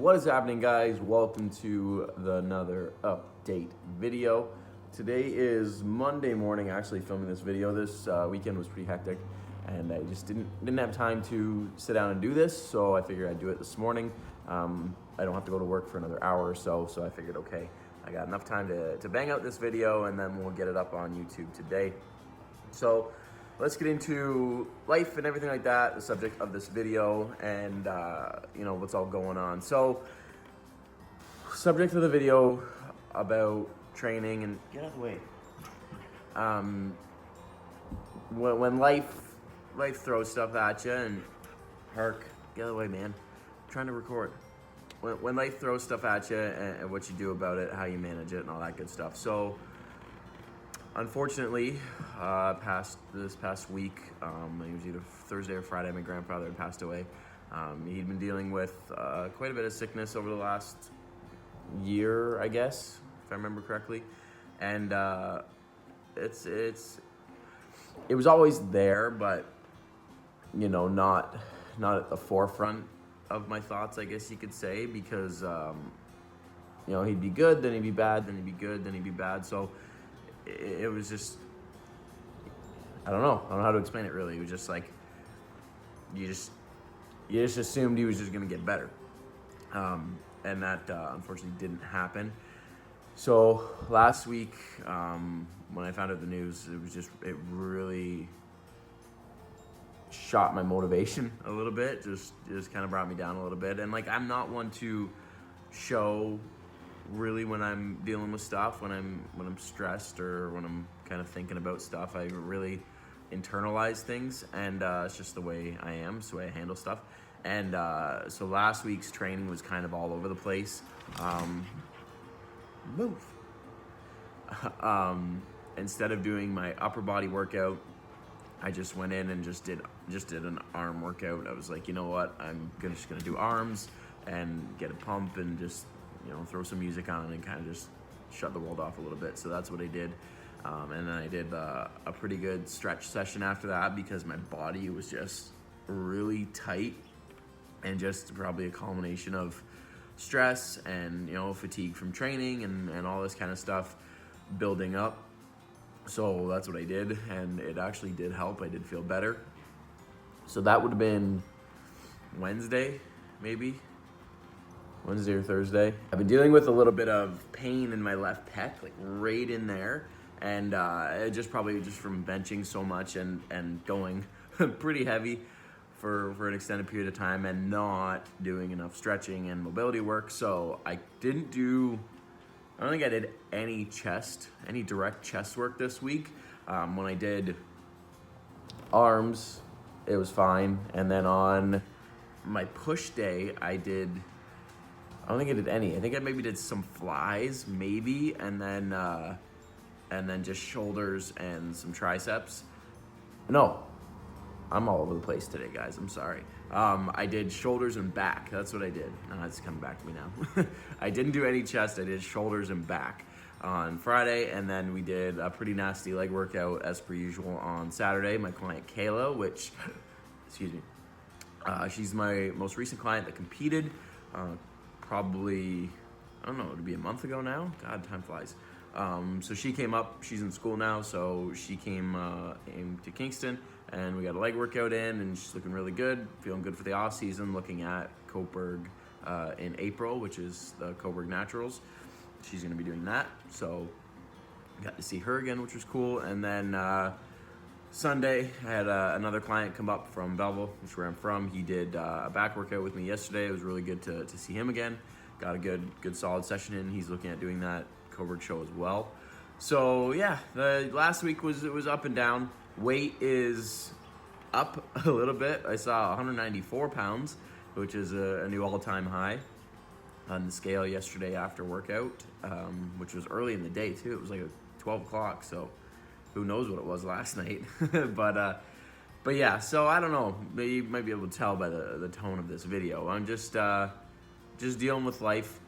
What is happening, guys? Welcome to another update video. Today is Monday morning. Actually filming this video. This weekend was pretty hectic and I just didn't have time to sit down and do this, so I figured I'd do it this morning. I don't have to go to work for another hour or so I figured, okay, I got enough time to bang out this video and then we'll get it up on YouTube today. So let's get into life and everything like that, the subject of this video, and what's all going on. So, subject of the video about training and get out of the way. When life throws stuff at you, and Hark, get out of the way, man. I'm trying to record. When life throws stuff at you and what you do about it, how you manage it, and all that good stuff. So, unfortunately, this past week, it was either Thursday or Friday, my grandfather had passed away. He'd been dealing with quite a bit of sickness over the last year, I guess, if I remember correctly. And it was always there, but not at the forefront of my thoughts, I guess you could say, because he'd be good, then he'd be bad, then he'd be good, then he'd be bad. So it was just, I don't know how to explain it really. It was just like, you just assumed he was just gonna get better. And that unfortunately didn't happen. So last week, when I found out the news, it really shot my motivation a little bit, just kind of brought me down a little bit. And like, I'm not one to show really when I'm dealing with stuff, when I'm stressed or when I'm kind of thinking about stuff. I really internalize things, and it's just the way I am, it's the way I handle stuff. And so last week's training was kind of all over the place. Instead of doing my upper body workout, I just went in and just did an arm workout. I was like, you know what, I'm just gonna do arms and get a pump and just throw some music on and kind of just shut the world off a little bit. So that's what I did. And then I did a pretty good stretch session after that, because my body was just really tight and just probably a culmination of stress and, fatigue from training and all this kind of stuff building up. So that's what I did, and it actually did help. I did feel better. So that would have been Wednesday, maybe. Wednesday or Thursday. I've been dealing with a little bit of pain in my left pec, like right in there. And probably from benching so much and going pretty heavy for an extended period of time and not doing enough stretching and mobility work. So I don't think I did any direct chest work this week. When I did arms, it was fine. And then on my push day, I don't think I did any. I think I maybe did some flies, maybe, and then just shoulders and some triceps. No, I'm all over the place today, guys. I'm sorry. I did shoulders and back. That's what I did. It's coming back to me now. I didn't do any chest. I did shoulders and back on Friday, and then we did a pretty nasty leg workout as per usual on Saturday. My client Kayla, she's my most recent client that competed. Probably, I don't know, it'd be a month ago now. God, time flies. So she came up, she's in school now, so she came to Kingston, and we got a leg workout in, and she's looking really good, feeling good for the off season, looking at Coburg in April, which is the Coburg Naturals. She's gonna be doing that, so got to see her again, which was cool. And then Sunday, I had another client come up from Belleville, which is where I'm from. He did a back workout with me yesterday. It was really good to see him again. Got a good solid session in. He's looking at doing that Coburg show as well. So yeah, the last week was up and down. Weight is up a little bit. I saw 194 pounds, which is a new all-time high on the scale yesterday after workout, which was early in the day too. It was like 12 o'clock, so who knows what it was last night. but yeah, so I don't know. You might be able to tell by the tone of this video. I'm just dealing with life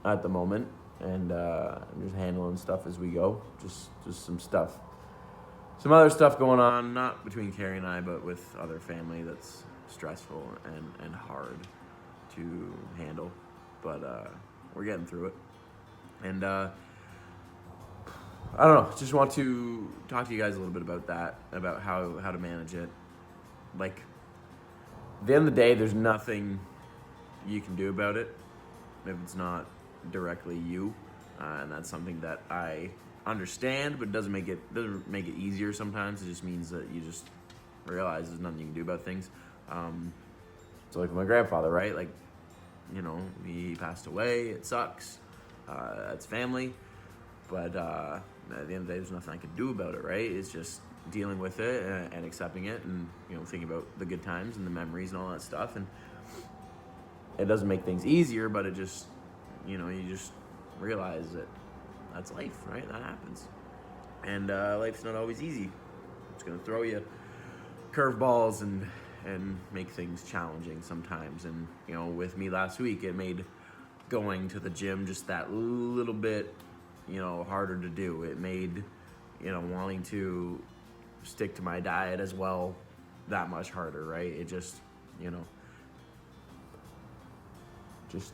at the moment, and I'm just handling stuff as we go. Just some other stuff going on, not between Carrie and I, but with other family that's stressful and hard to handle, but we're getting through it. And I don't know, just want to talk to you guys a little bit about that, about how to manage it. Like, at the end of the day, there's nothing you can do about it if it's not directly you, and that's something that I understand, but it doesn't make it easier sometimes. It just means that you just realize there's nothing you can do about things. So like my grandfather, right? Like, you know, he passed away. It sucks. That's family, but at the end of the day, there's nothing I can do about it, right? It's just dealing with it and accepting it, and you know, thinking about the good times and the memories and all that stuff. And it doesn't make things easier, but it just, you know, you just realize that that's life, right? That happens, and life's not always easy. It's gonna throw you curveballs and make things challenging sometimes. And you know, with me last week, it made going to the gym just that little bit, you know, harder to do. It made, you know, wanting to stick to my diet as well that much harder, right? It just, you know, just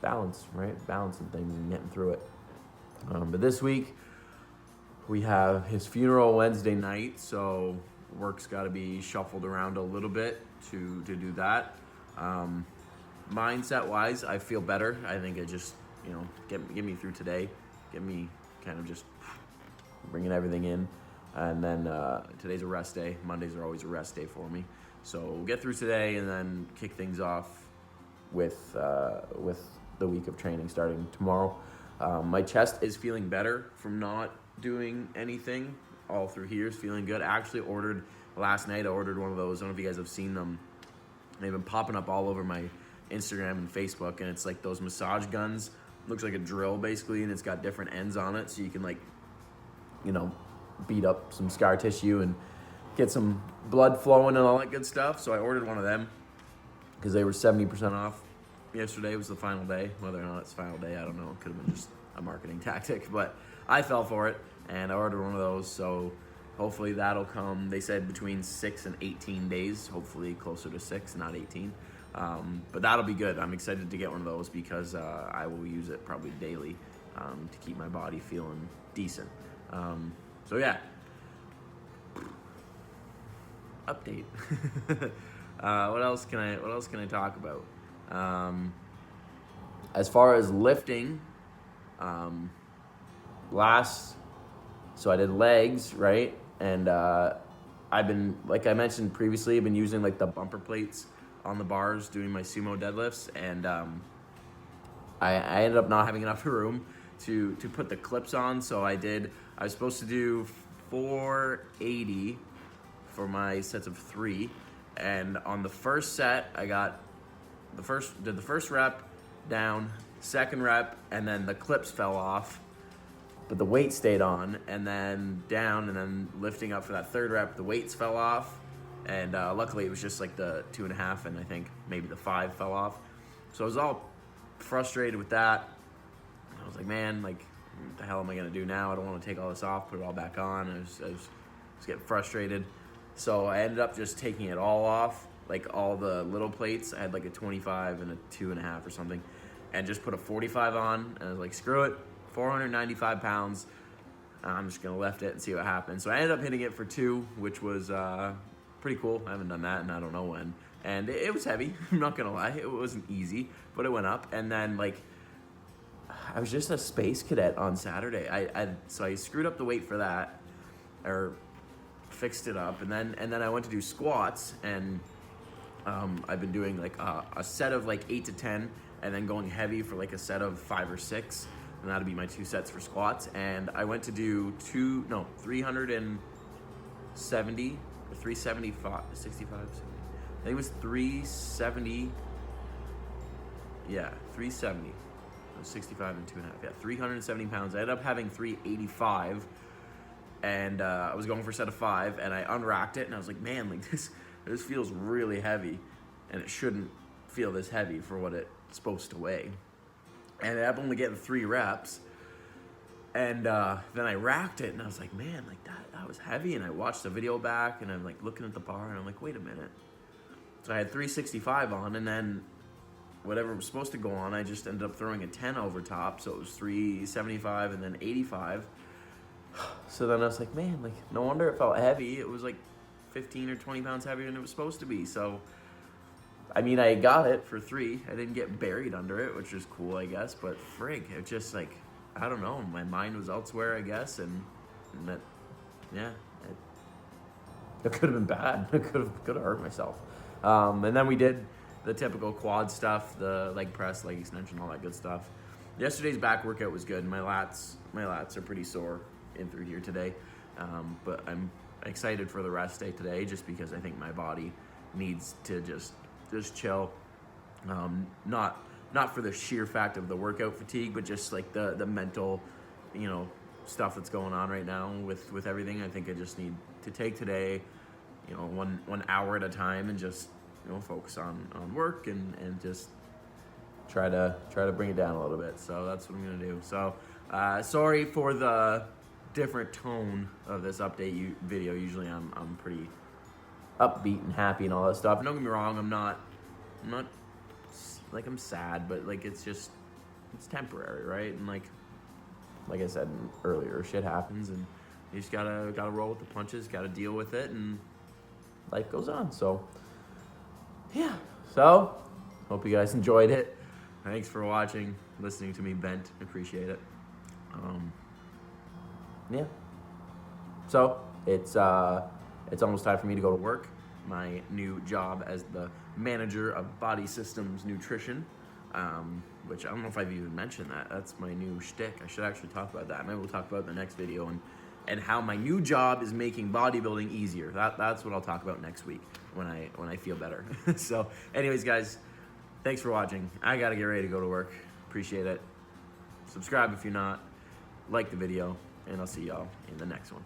balance, right? Balancing things and getting through it. But this week we have his funeral Wednesday night, so work's got to be shuffled around a little bit to do that. Mindset wise, I feel better. I think it just, you know, get me through today, get me kind of just bringing everything in. And then today's a rest day. Mondays are always a rest day for me. So we'll get through today and then kick things off with the week of training starting tomorrow. My chest is feeling better from not doing anything. All through here is feeling good. I actually ordered last night. I ordered one of those. I don't know if you guys have seen them. They've been popping up all over my Instagram and Facebook, and it's like those massage guns. Looks like a drill basically, and it's got different ends on it, so you can, like, you know, beat up some scar tissue and get some blood flowing and all that good stuff. So I ordered one of them because they were 70% off. Yesterday was the final day. Whether or not it's final day, I don't know. It could have been just a marketing tactic, but I fell for it and I ordered one of those. So hopefully that'll come. They said between 6 and 18 days. Hopefully closer to 6, not 18. But that'll be good. I'm excited to get one of those because I will use it probably daily to keep my body feeling decent. So yeah. Update. What else can I talk about? As far as lifting, so I did legs, right? And I've been, like I mentioned previously, I've been using like the bumper plates on the bars doing my sumo deadlifts, and I ended up not having enough room to put the clips on, so I was supposed to do 480 for my sets of 3, and on the first set I got the first rep down, second rep, and then the clips fell off, but the weight stayed on, and then down, and then lifting up for that third rep, the weights fell off, and luckily it was just like the 2.5, and I think maybe the 5 fell off. So I was all frustrated with that. I was like, man, like, what the hell am I gonna do now? I don't want to take all this off, put it all back on. I was getting frustrated. So I ended up just taking it all off, like all the little plates. I had like a 25 and a 2.5 or something, and just put a 45 on. And I was like, screw it, 495 pounds. I'm just gonna lift it and see what happens. So I ended up hitting it for 2, which was pretty cool. I haven't done that and I don't know when. And it was heavy, I'm not gonna lie. It wasn't easy, but it went up. And then, like, I was just a space cadet on Saturday. So I screwed up the weight for that, or fixed it up, and then I went to do squats, and I've been doing like a set of like 8 to 10, and then going heavy for like a set of 5 or 6, and that'll be my 2 sets for squats. And I went to do 370 or 375, 65. I think it was 370. Yeah, 370. 65 and 2.5. Yeah, 370 pounds. I ended up having 385, and I was going for a set of 5, and I unracked it, and I was like, man, like this feels really heavy, and it shouldn't feel this heavy for what it's supposed to weigh. And I ended up only getting 3 reps, and then I racked it, and I was like, man, like that was heavy. And I watched the video back, and I'm like looking at the bar, and I'm like, wait a minute. So I had 365 on, and then whatever was supposed to go on, I just ended up throwing a 10 over top, so it was 375 and then 85. So then I was like, man, like, no wonder it felt heavy. It was like 15 or 20 pounds heavier than it was supposed to be. So, I mean, I got it for 3. I didn't get buried under it, which is cool, I guess. But frig, it just like, I don't know. My mind was elsewhere, I guess, and that, yeah, it could have been bad. It could have hurt myself. And then we did the typical quad stuff, the leg press, leg extension, all that good stuff. Yesterday's back workout was good. My lats are pretty sore in through here today, but I'm excited for the rest day today, just because I think my body needs to just chill. Not for the sheer fact of the workout fatigue, but just like the mental, stuff that's going on right now with everything. I think I just need to take today, 1 hour at a time, and just focus on work and just try to bring it down a little bit. So that's what I'm gonna do. So sorry for the different tone of this update video. Usually I'm pretty upbeat and happy and all that stuff. And don't get me wrong, I'm not like I'm sad, but like it's temporary, right? And like I said earlier, shit happens, and you just gotta roll with the punches, gotta deal with it, and life goes on. So yeah, so hope you guys enjoyed it. Thanks for watching, listening to me vent. Appreciate it. Yeah. So it's almost time for me to go to work. My new job as the manager of Body Systems Nutrition, which I don't know if I've even mentioned that. That's my new shtick. I should actually talk about that. Maybe we'll talk about it in the next video, and how my new job is making bodybuilding easier. That's what I'll talk about next week when I feel better. So anyways, guys, thanks for watching. I gotta get ready to go to work. Appreciate it. Subscribe if you're not. Like the video, and I'll see y'all in the next one.